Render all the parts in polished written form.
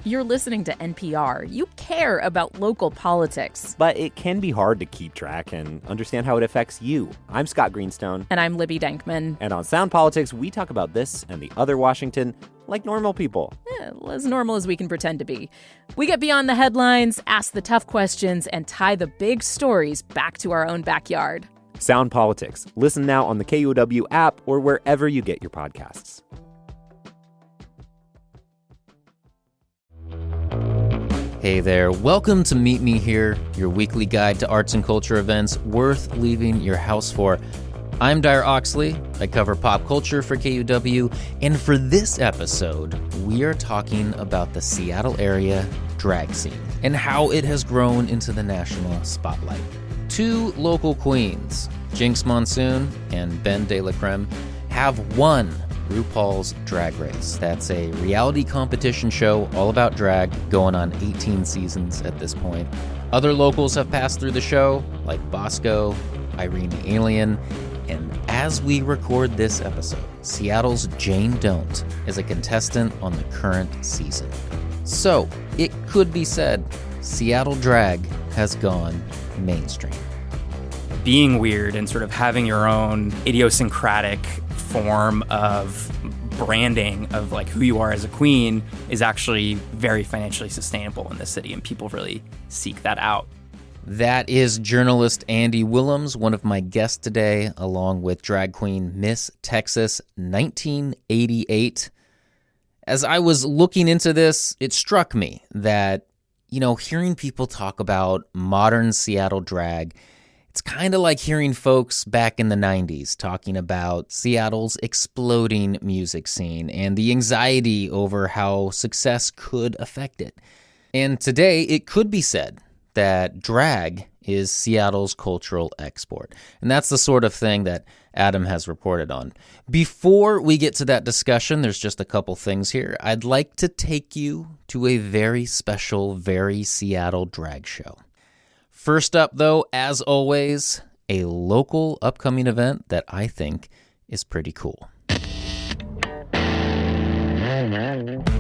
You're listening to NPR. You care about local politics. But it can be hard to keep track and understand how it affects you. I'm Scott Greenstone. And I'm Libby Dankman. And on Sound Politics, we talk about this and the other Washington like normal people. As normal as we can pretend to be. We get beyond the headlines, ask the tough questions, and tie the big stories back to our own backyard. Sound Politics. Listen now on the KUOW app or wherever you get your podcasts. Hey there, welcome to Meet Me Here, your weekly guide to arts and culture events worth leaving your house for. I'm Dyer Oxley, I cover pop culture for KUOW, and for this episode, we are talking about the Seattle area drag scene and how it has grown into the national spotlight. Two local queens, Jinkx Monsoon and BenDeLaCreme, have won RuPaul's Drag Race. That's a reality competition show all about drag, going on 18 seasons at this point. Other locals have passed through the show, like Bosco, Irene the Alien, and as we record this episode, Seattle's Jane Don't is a contestant on the current season. So, it could be said, Seattle drag has gone mainstream. Being weird and sort of having your own idiosyncratic form of branding of like who you are as a queen is actually very financially sustainable in this city, and people really seek that out. That is journalist Andy Willems, one of my guests today, along with drag queen Miss Texas 1988. As I was looking into this, it struck me that, hearing people talk about modern Seattle drag, it's kind of like hearing folks back in the 90s talking about Seattle's exploding music scene and the anxiety over how success could affect it. And today, it could be said that drag is Seattle's cultural export. And that's the sort of thing that Adam has reported on. Before we get to that discussion, there's just a couple things here. I'd like to take you to a very special, very Seattle drag show. First up, though, as always, a local upcoming event that I think is pretty cool.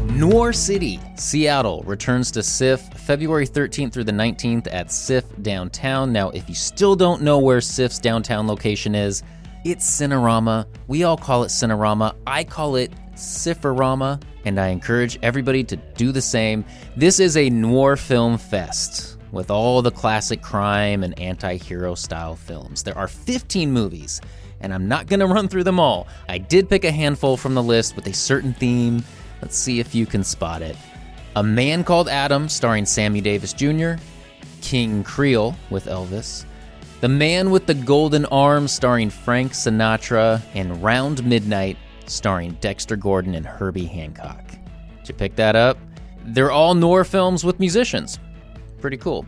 Noir City, Seattle, returns to SIF February 13th through the 19th at SIF Downtown. Now, if you still don't know where SIF's downtown location is, it's Cinerama. We all call it Cinerama. I call it Sifferama, and I encourage everybody to do the same. This is a noir film fest with all the classic crime and anti-hero style films. There are 15 movies, and I'm not going to run through them all. I did pick a handful from the list with a certain theme. Let's see if you can spot it. A Man Called Adam, starring Sammy Davis Jr., King Creole with Elvis, The Man with the Golden Arm, starring Frank Sinatra, and Round Midnight, starring Dexter Gordon and Herbie Hancock. Did you pick that up? They're all noir films with musicians. Pretty cool.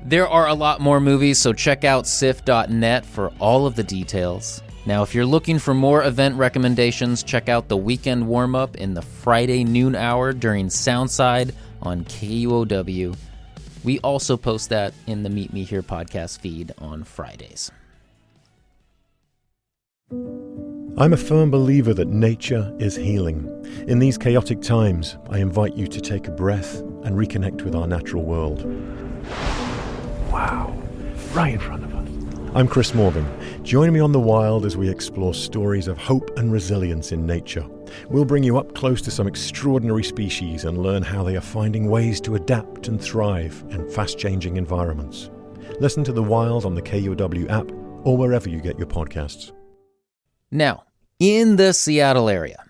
There are a lot more movies, so check out sif.net for all of the details. Now, if you're looking for more event recommendations, check out the weekend warm-up in the Friday noon hour during Soundside on KUOW. We also post that in the Meet Me Here podcast feed on Fridays. I'm a firm believer that nature is healing. In these chaotic times, I invite you to take a breath and reconnect with our natural world. Wow, right in front of us. I'm Chris Morgan. Join me on The Wild as we explore stories of hope and resilience in nature. We'll bring you up close to some extraordinary species and learn how they are finding ways to adapt and thrive in fast-changing environments. Listen to The Wild on the KUOW app or wherever you get your podcasts. Now, in the Seattle area,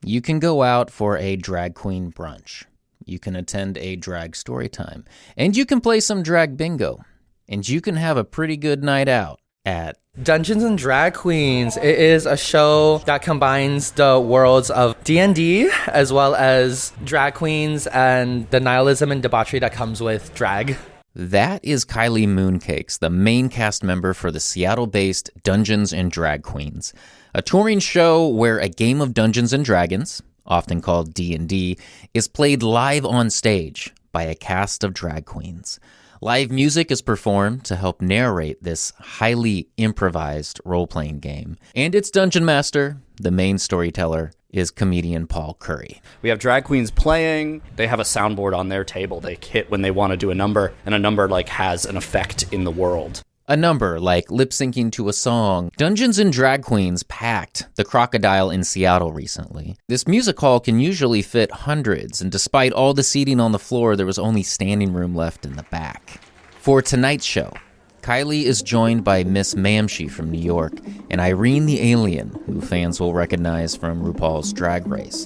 you can go out for a drag queen brunch. You can attend a drag story time. And you can play some drag bingo. And you can have a pretty good night out at Dungeons and Drag Queens. It is a show that combines the worlds of D&D as well as drag queens and the nihilism and debauchery that comes with drag. That is Kylie Mooncakes, the main cast member for the Seattle-based Dungeons and Drag Queens, a touring show where a game of Dungeons and Dragons, often called D&D, is played live on stage by a cast of drag queens. Live music is performed to help narrate this highly improvised role-playing game, and its dungeon master, the main storyteller, is comedian Paul Curry. We have drag queens playing. They have a soundboard on their table. They hit when they want to do a number, and a number like has an effect in the world. A number like lip-syncing to a song. Dungeons and Drag Queens packed the Crocodile in Seattle recently. This music hall can usually fit hundreds, and despite all the seating on the floor, there was only standing room left in the back. For tonight's show, Kylie is joined by Miss Mamshi from New York and Irene the Alien, who fans will recognize from RuPaul's Drag Race.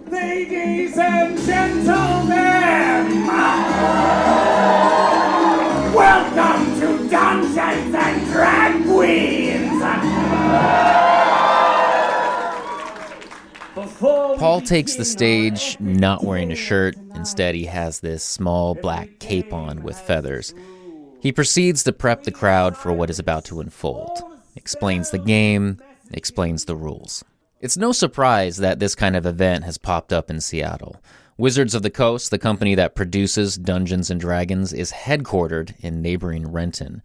Ladies and gentlemen, welcome to Dungeons and Drag Queens! Paul takes the stage not wearing a shirt. Instead, he has this small black cape on with feathers. He proceeds to prep the crowd for what is about to unfold, explains the game, explains the rules. It's no surprise that this kind of event has popped up in Seattle. Wizards of the Coast, the company that produces Dungeons & Dragons, is headquartered in neighboring Renton.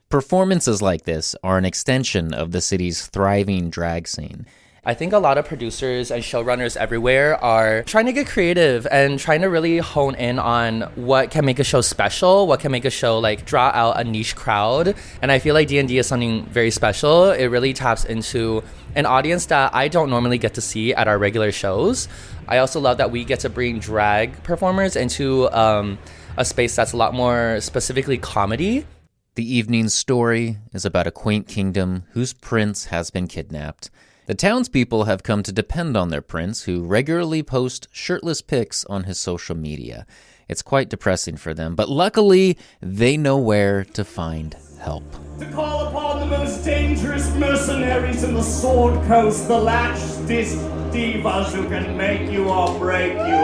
Performances like this are an extension of the city's thriving drag scene. I think a lot of producers and showrunners everywhere are trying to get creative and trying to really hone in on what can make a show special, what can make a show like draw out a niche crowd. And I feel like D&D is something very special. It really taps into an audience that I don't normally get to see at our regular shows. I also love that we get to bring drag performers into a space that's a lot more specifically comedy. The evening's story is about a quaint kingdom whose prince has been kidnapped. The townspeople have come to depend on their prince, who regularly posts shirtless pics on his social media. It's quite depressing for them, but luckily, they know where to find help. To call upon the most dangerous mercenaries in the Sword Coast, the latch-disc divas who can make you or break you.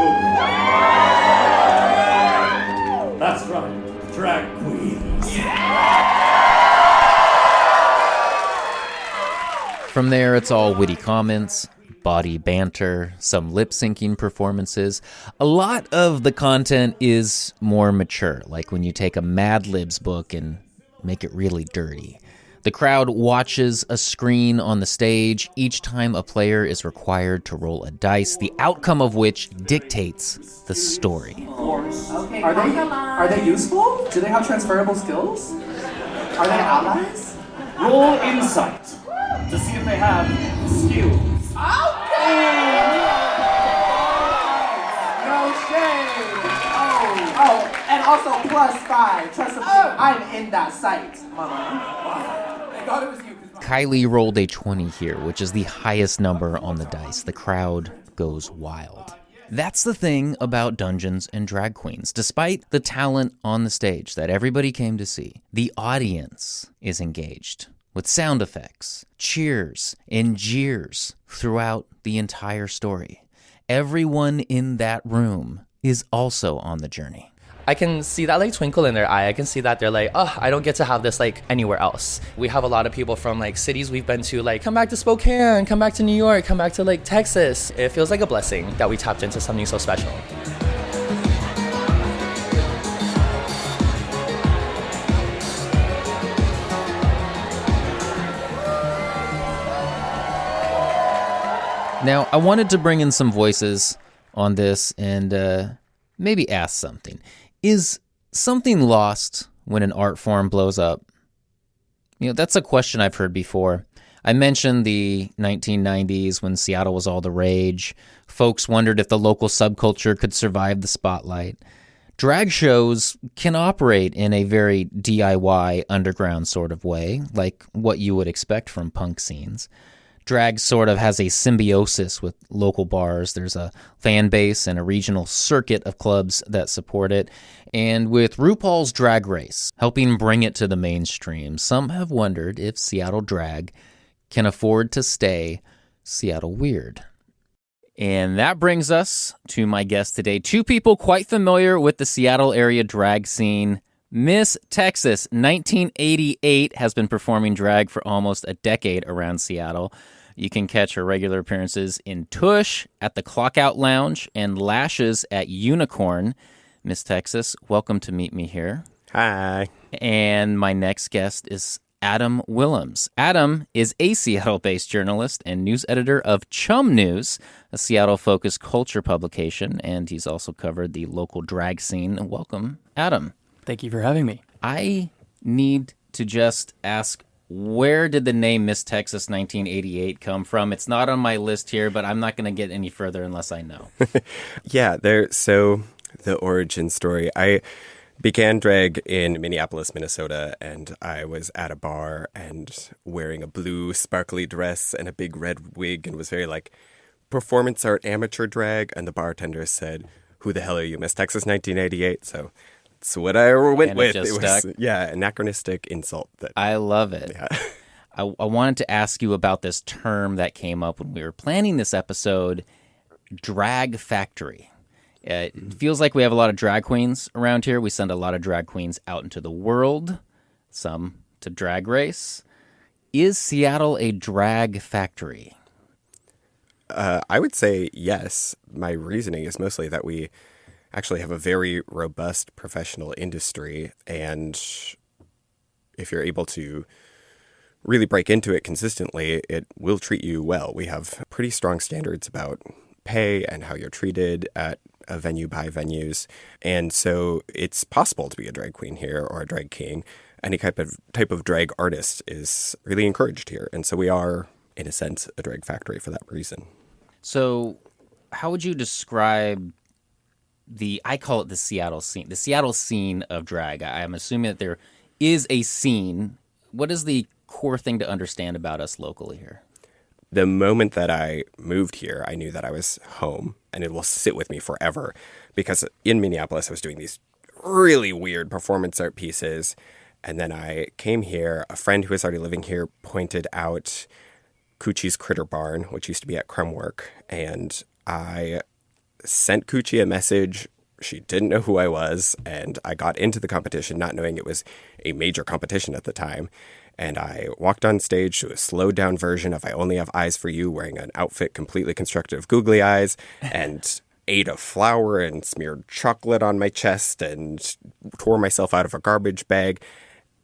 That's right, drag queens. From there, it's all witty comments, body banter, some lip-syncing performances. A lot of the content is more mature, like when you take a Mad Libs book and make it really dirty. The crowd watches a screen on the stage each time a player is required to roll a dice, the outcome of which dictates the story. Okay, are they useful? Do they have transferable skills? Are they allies? Roll insight to see if they have skills. No shade. Oh, and also +5. Trust me, I'm in that site, mama. I thought it was you. Kylie rolled a 20 here, which is the highest number on the dice. The crowd goes wild. That's the thing about Dungeons and Drag Queens. Despite the talent on the stage that everybody came to see, the audience is engaged with sound effects, cheers, and jeers throughout the entire story. Everyone in that room is also on the journey. I can see that like twinkle in their eye. I can see that they're like, oh, I don't get to have this like anywhere else. We have a lot of people from like cities we've been to, like come back to Spokane, come back to New York, come back to like Texas. It feels like a blessing that we tapped into something so special. Now, I wanted to bring in some voices on this and maybe ask something. Is something lost when an art form blows up? You know, that's a question I've heard before. I mentioned the 1990s when Seattle was all the rage. Folks wondered if the local subculture could survive the spotlight. Drag shows can operate in a very DIY, underground sort of way, like what you would expect from punk scenes. Drag sort of has a symbiosis with local bars. There's a fan base and a regional circuit of clubs that support it. And with RuPaul's Drag Race helping bring it to the mainstream, some have wondered if Seattle drag can afford to stay Seattle weird. And that brings us to my guest today. Two people quite familiar with the Seattle area drag scene. Miss Texas, 1988, has been performing drag for almost a decade around Seattle. You can catch her regular appearances in Tush, at the Clockout Lounge, and Lashes at Unicorn. Miss Texas, welcome to meet me here. Hi. And my next guest is Adam Willems. Adam is a Seattle-based journalist and news editor of Chum News, a Seattle-focused culture publication, and he's also covered the local drag scene. Welcome, Adam. Thank you for having me. I need to just ask, where did the name Miss Texas 1988 come from? It's not on my list here, but I'm not going to get any further unless I know. So the origin story. I began drag in Minneapolis, Minnesota, and I was at a bar and wearing a blue sparkly dress and a big red wig and was very like performance art amateur drag. And the bartender said, "Who the hell are you, Miss Texas 1988?" So that's what I went with. It was stuck. anachronistic insult. I love it. Yeah. I wanted to ask you about this term that came up when we were planning this episode, drag factory. It feels like we have a lot of drag queens around here. We send a lot of drag queens out into the world, some to Drag Race. Is Seattle a drag factory? I would say yes. My reasoning is mostly that we actually have a very robust professional industry, and if you're able to really break into it consistently, it will treat you well. We have pretty strong standards about pay and how you're treated at a venue by venues. And so it's possible to be a drag queen here or a drag king. Any type of drag artist is really encouraged here. And so we are, in a sense, a drag factory for that reason. So how would you describe I call it the Seattle scene of drag? I'm assuming that there is a scene. What is the core thing to understand about us locally here? The moment that I moved here, I knew that I was home, and it will sit with me forever, because in Minneapolis, I was doing these really weird performance art pieces, and then I came here. A friend who was already living here pointed out Coochie's Critter Barn, which used to be at Crumwork, and I sent Coochie a message. She didn't know who I was, and I got into the competition not knowing it was a major competition at the time. And I walked on stage to a slowed-down version of I Only Have Eyes for You, wearing an outfit completely constructed of googly eyes, and ate a flower and smeared chocolate on my chest and tore myself out of a garbage bag,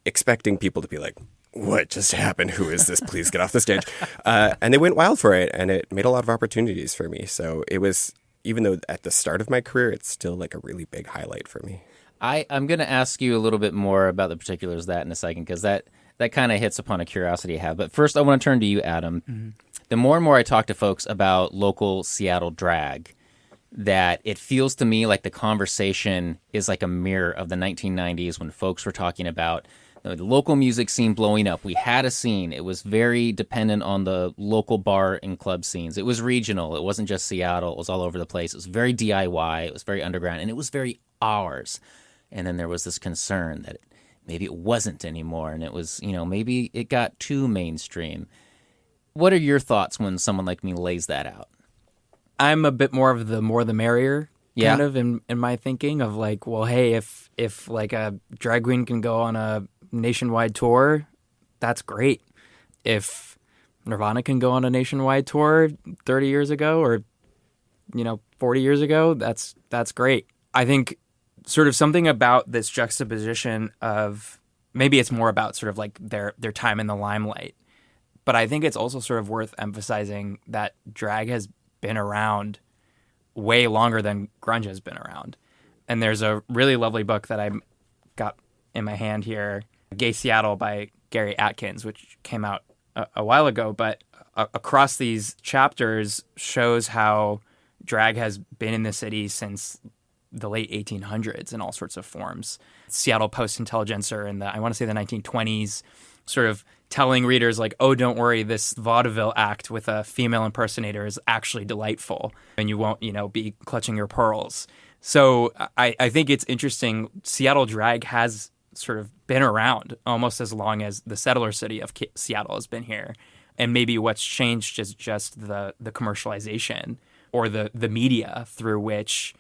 expecting people to be like, "What just happened? Who is this? Please get off the stage." And they went wild for it, and it made a lot of opportunities for me. So it was, even though at the start of my career, it's still like a really big highlight for me. I'm going to ask you a little bit more about the particulars of that in a second, because that kind of hits upon a curiosity I have. But first, I want to turn to you, Adam. Mm-hmm. The more and more I talk to folks about local Seattle drag, that it feels to me like the conversation is like a mirror of the 1990s when folks were talking about the local music scene blowing up. We had a scene. It was very dependent on the local bar and club scenes. It was regional. It wasn't just Seattle. It was all over the place. It was very DIY. It was very underground. And it was very ours. And then there was this concern that maybe it wasn't anymore, and it was, maybe it got too mainstream. What are your thoughts when someone like me lays that out? I'm a bit more of the more the merrier kind of in my thinking of like, well, hey, if like a drag queen can go on a nationwide tour, that's great. If Nirvana can go on a nationwide tour 30 years ago or 40 years ago, that's great. I think sort of something about this juxtaposition of, maybe it's more about sort of like their time in the limelight, but I think it's also sort of worth emphasizing that drag has been around way longer than grunge has been around. And there's a really lovely book that I got in my hand here, Gay Seattle by Gary Atkins, which came out a while ago, but across these chapters shows how drag has been in the city since the late 1800s in all sorts of forms. Seattle Post-Intelligencer in I want to say the 1920s, sort of telling readers like, oh, don't worry, this vaudeville act with a female impersonator is actually delightful and you won't, be clutching your pearls. So I think it's interesting. Seattle drag has sort of been around almost as long as the settler city of Seattle has been here. And maybe what's changed is just the commercialization or the media through which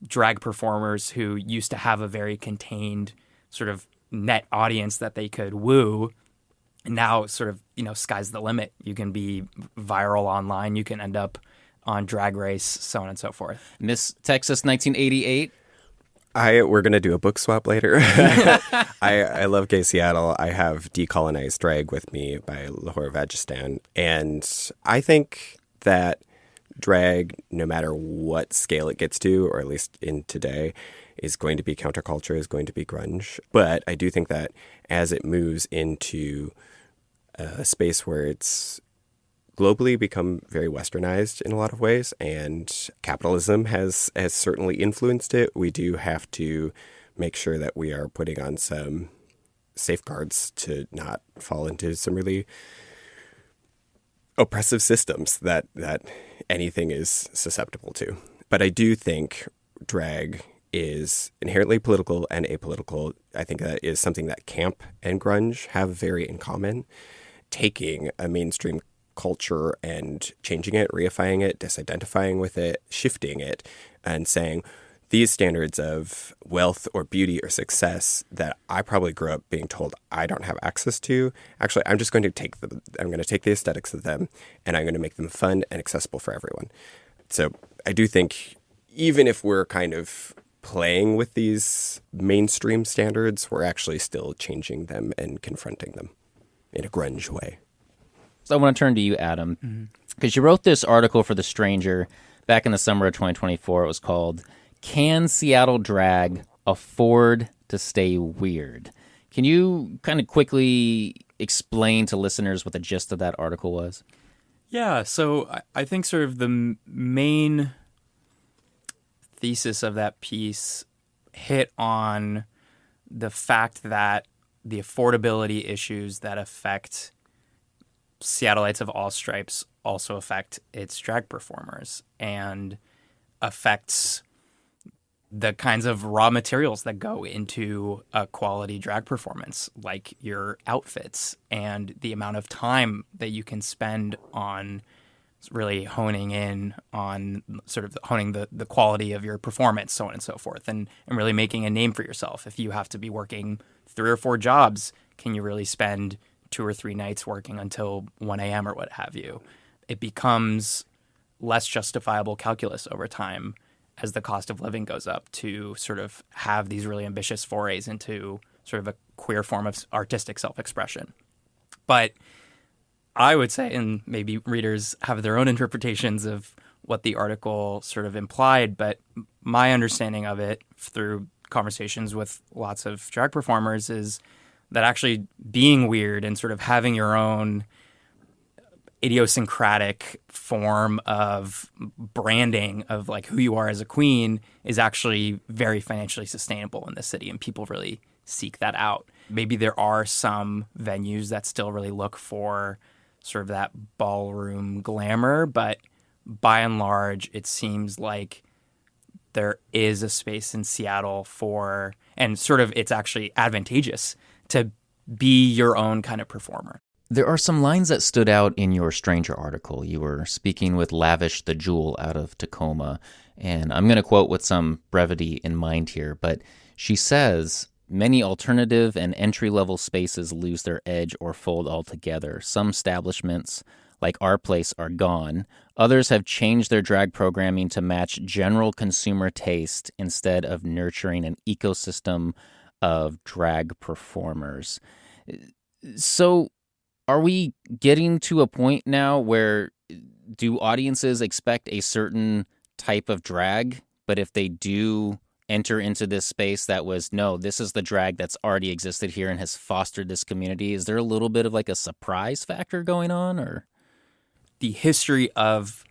drag performers who used to have a very contained sort of net audience that they could woo, now sort of, sky's the limit. You can be viral online. You can end up on Drag Race, so on and so forth. Miss Texas 1988. We're going to do a book swap later. I love Gay Seattle. I have Decolonized Drag with me by Lahore Vagistan. And I think that drag, no matter what scale it gets to, or at least in today, is going to be counterculture, is going to be grunge. But I do think that as it moves into a space where it's globally become very westernized in a lot of ways, and capitalism has certainly influenced it, we do have to make sure that we are putting on some safeguards to not fall into some really oppressive systems that anything is susceptible to. But I do think drag is inherently political and apolitical. I think that is something that camp and grunge have very in common. Taking a mainstream culture and changing it, reifying it, disidentifying with it, shifting it, and saying these standards of wealth or beauty or success that I probably grew up being told I don't have access to, actually, I'm just going to take them. I'm going to take the aesthetics of them and I'm going to make them fun and accessible for everyone. So I do think even if we're kind of playing with these mainstream standards, we're actually still changing them and confronting them in a grunge way. So I want to turn to you, Adam, because you wrote this article for The Stranger back in the summer of 2024. It was called, "Can Seattle Drag Afford to Stay Weird?" Can you kind of quickly explain to listeners what the gist of that article was? Yeah, so I think sort of the main thesis of that piece hit on the fact that the affordability issues that affect Seattleites of all stripes also affect its drag performers and affects the kinds of raw materials that go into a quality drag performance, like your outfits and the amount of time that you can spend on really honing in on sort of honing the quality of your performance, so on and so forth, and really making a name for yourself. If you have to be working 3 or 4 jobs, can you really spend 2 or 3 nights working until 1 a.m. or what have you? It becomes less justifiable calculus over time as the cost of living goes up to sort of have these really ambitious forays into sort of a queer form of artistic self-expression. But I would say, and maybe readers have their own interpretations of what the article sort of implied, but my understanding of it through conversations with lots of drag performers is that actually being weird and sort of having your own idiosyncratic form of branding of like who you are as a queen is actually very financially sustainable in this city, and people really seek that out. Maybe there are some venues that still really look for sort of that ballroom glamour, but by and large, it seems like there is a space in Seattle for, and sort of it's actually advantageous to be your own kind of performer. There are some lines that stood out in your Stranger article. You were speaking with Lavish the Jewel out of Tacoma, and I'm going to quote with some brevity in mind here, but she says, "Many alternative and entry-level spaces lose their edge or fold altogether. Some establishments, like our place, are gone. Others have changed their drag programming to match general consumer taste instead of nurturing an ecosystem of drag performers." So are we getting to a point now where do audiences expect a certain type of drag, but if they do enter into this space that was, no, this is the drag that's already existed here and has fostered this community, is there a little bit of like a surprise factor going on? Or the history of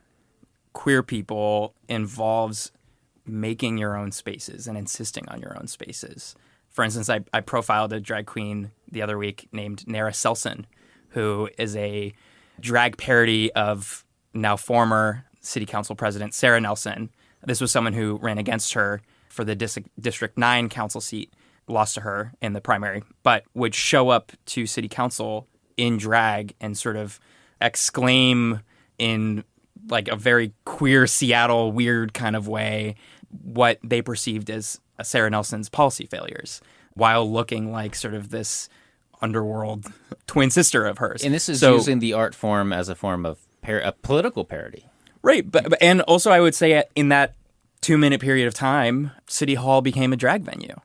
queer people involves making your own spaces and insisting on your own spaces. For instance, I profiled a drag queen the other week named Nara Selson, who is a drag parody of now former city council president Sarah Nelson. This was someone who ran against her for the District 9 council seat, lost to her in the primary, but would show up to city council in drag and sort of exclaim in like a very queer Seattle weird kind of way what they perceived as Sarah Nelson's policy failures, while looking like sort of this underworld twin sister of hers. And this is using the art form as a form of a political parody. Right. But and also I would say in that 2-minute period of time, City Hall became a drag venue.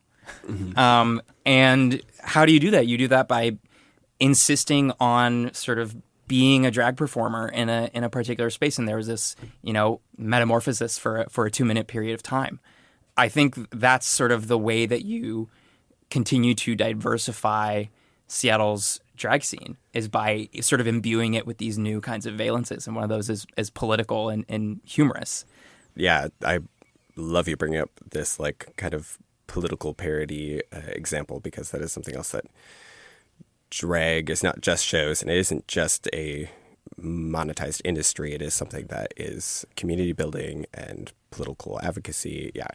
And how do you do that? You do that by insisting on sort of being a drag performer in a particular space. And there was this, metamorphosis for a 2-minute period of time. I think that's sort of the way that you continue to diversify Seattle's drag scene, is by sort of imbuing it with these new kinds of valences. And one of those is political and humorous. Yeah, I love you bringing up this like kind of political parody example, because that is something else that drag is not just shows, and it isn't just a monetized industry. It is something that is community building and political advocacy. Yeah.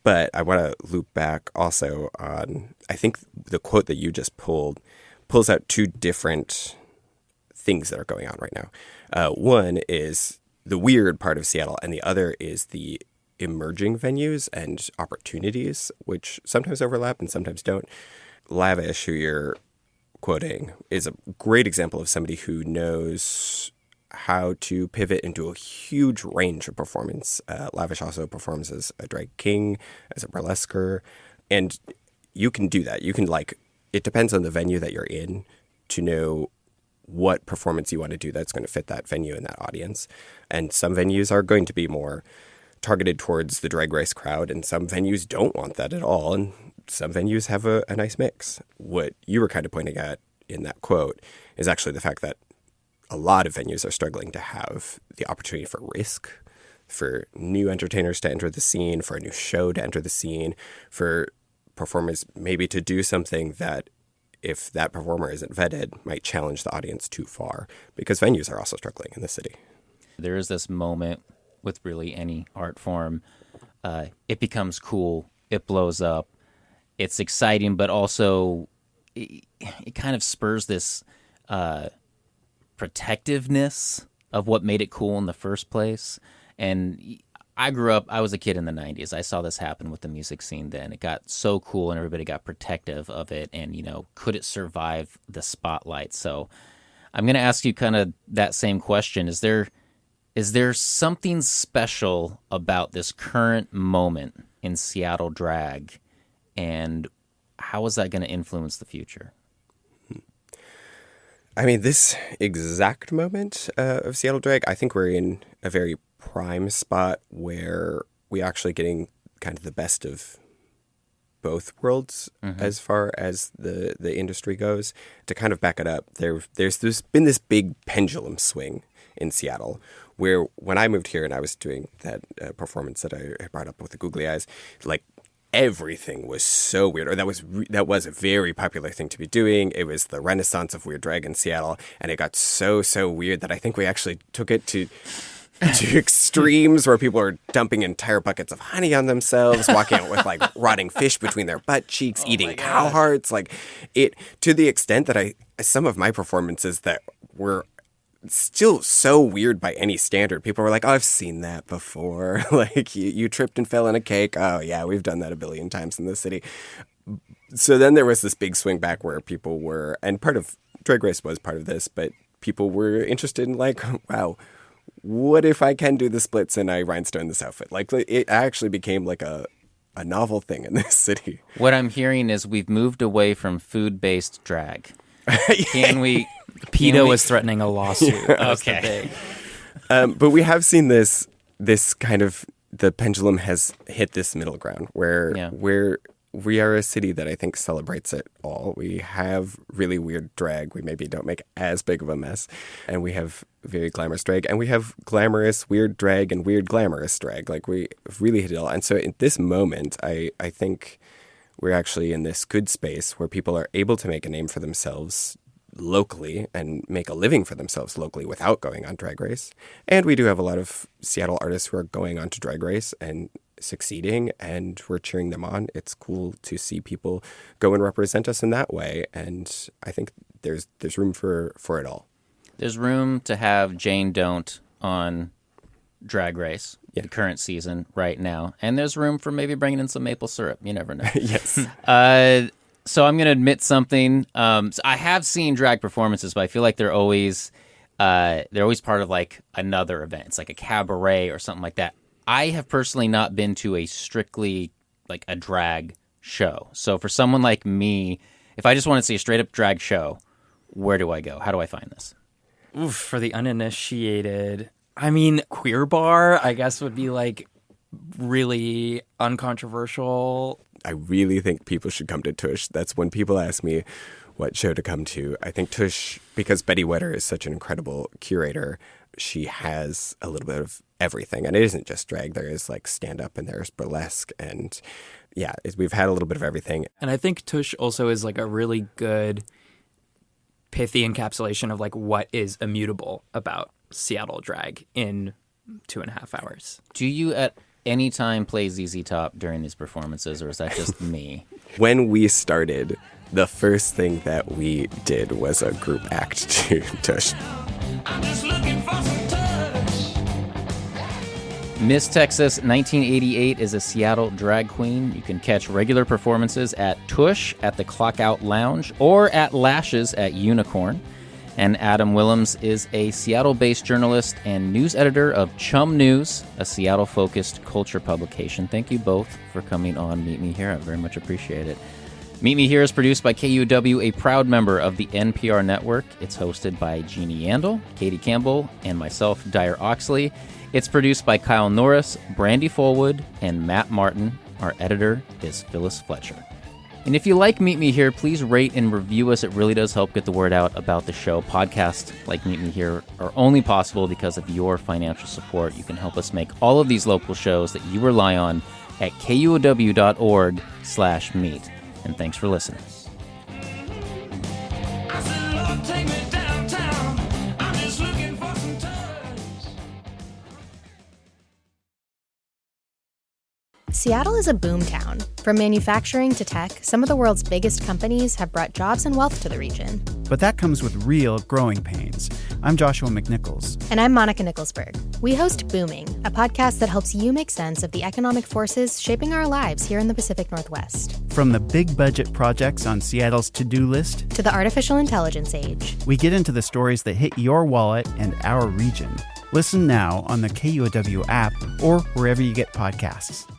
But I want to loop back also on, I think the quote that you just pulls out two different things that are going on right now. One is the weird part of Seattle, and the other is the emerging venues and opportunities, which sometimes overlap and sometimes don't. Lavish, who you're quoting, is a great example of somebody who knows how to pivot into a huge range of performance. Lavish also performs as a drag king, as a burlesquer, and you can do that. You can it depends on the venue that you're in to know what performance you want to do that's going to fit that venue and that audience. And some venues are going to be more targeted towards the drag race crowd, and some venues don't want that at all, and some venues have a nice mix. What you were kind of pointing at in that quote is actually the fact that a lot of venues are struggling to have the opportunity for risk, for new entertainers to enter the scene, for a new show to enter the scene, for performers maybe to do something that, if that performer isn't vetted, might challenge the audience too far, because venues are also struggling in the city. There is this moment with really any art form. It becomes cool. It blows up. It's exciting, but also it kind of spurs this protectiveness of what made it cool in the first place. And I was a kid in the 90s. I saw this happen with the music scene then. It got so cool and everybody got protective of it. And, could it survive the spotlight? So I'm going to ask you kind of that same question. Is there something special about this current moment in Seattle drag? And how is that going to influence the future? I mean, this exact moment of Seattle drag, I think we're in a very prime spot where we're actually getting kind of the best of both worlds as far as the industry goes. To kind of back it up, there's been this big pendulum swing in Seattle, where when I moved here and I was doing that performance that I brought up with the googly eyes, everything was so weird, or that was a very popular thing to be doing. It was the renaissance of weird drag in Seattle, and it got so weird that I think we actually took it to extremes where people are dumping entire buckets of honey on themselves, walking out with rotting fish between their butt cheeks, eating cow hearts, to the extent that some of my performances that were still so weird by any standard, people were like, "Oh, I've seen that before." You tripped and fell in a cake. Oh yeah, we've done that a billion times in the city. So then there was this big swing back where people were, and part of Drag Race was part of this, but people were interested in wow, what if I can do the splits and I rhinestone this outfit? It actually became a novel thing in this city. What I'm hearing is we've moved away from food-based drag. Can we? PETA was threatening a lawsuit. Okay. But we have seen this kind of, the pendulum has hit this middle ground where we are a city that I think celebrates it all. We have really weird drag. We maybe don't make as big of a mess. And we have very glamorous drag. And we have glamorous weird drag and weird glamorous drag. We really hit it all. And so in this moment, I think we're actually in this good space where people are able to make a name for themselves locally and make a living for themselves locally without going on Drag Race. And we do have a lot of Seattle artists who are going on to Drag Race and succeeding, and we're cheering them on. It's cool to see people go and represent us in that way, and I think there's room for it all. There's room to have Jane Don't on Drag Race, the current season right now, and there's room for maybe bringing in some maple syrup. You never know. Yes. So I'm going to admit something. So I have seen drag performances, but I feel like they're always part of another event. It's like a cabaret or something like that. I have personally not been to a strictly like a drag show. So for someone like me, if I just want to see a straight up drag show, where do I go? How do I find this? Oof, for the uninitiated, I mean, Queer Bar, I guess, would be like really uncontroversial. I really think people should come to Tush. That's when people ask me what show to come to. I think Tush, because Betty Wetter is such an incredible curator, she has a little bit of everything. And it isn't just drag. There is like stand-up and there's burlesque. And yeah, we've had a little bit of everything. And I think Tush also is like a really good pithy encapsulation of like what is immutable about Seattle drag in 2.5 hours. Do you at any time play ZZ Top during these performances, or is that just me? When we started, the first thing that we did was a group act to Tush. I'm just looking for some touch. Miss Texas 1988 is a Seattle drag queen. You can catch regular performances at Tush at the Clockout Lounge or at Lashes at Unicorn. And Adam Willems is a Seattle-based journalist and news editor of Chum News, a Seattle-focused culture publication. Thank you both for coming on Meet Me Here. I very much appreciate it. Meet Me Here is produced by KUOW, a proud member of the NPR network. It's hosted by Jeannie Yandel, Katie Campbell, and myself, Dyer Oxley. It's produced by Kyle Norris, Brandy Fullwood, and Matt Martin. Our editor is Phyllis Fletcher. And if you like Meet Me Here, please rate and review us. It really does help get the word out about the show. Podcasts like Meet Me Here are only possible because of your financial support. You can help us make all of these local shows that you rely on at kuow.org/meet. And thanks for listening. I said, Lord, take me downtown. I'm just looking for some touch. Seattle is a boom town. From manufacturing to tech, some of the world's biggest companies have brought jobs and wealth to the region. But that comes with real growing pains. I'm Joshua McNichols. And I'm Monica Nicholsberg. We host Booming, a podcast that helps you make sense of the economic forces shaping our lives here in the Pacific Northwest. From the big budget projects on Seattle's to-do list to the artificial intelligence age, we get into the stories that hit your wallet and our region. Listen now on the KUOW app or wherever you get podcasts.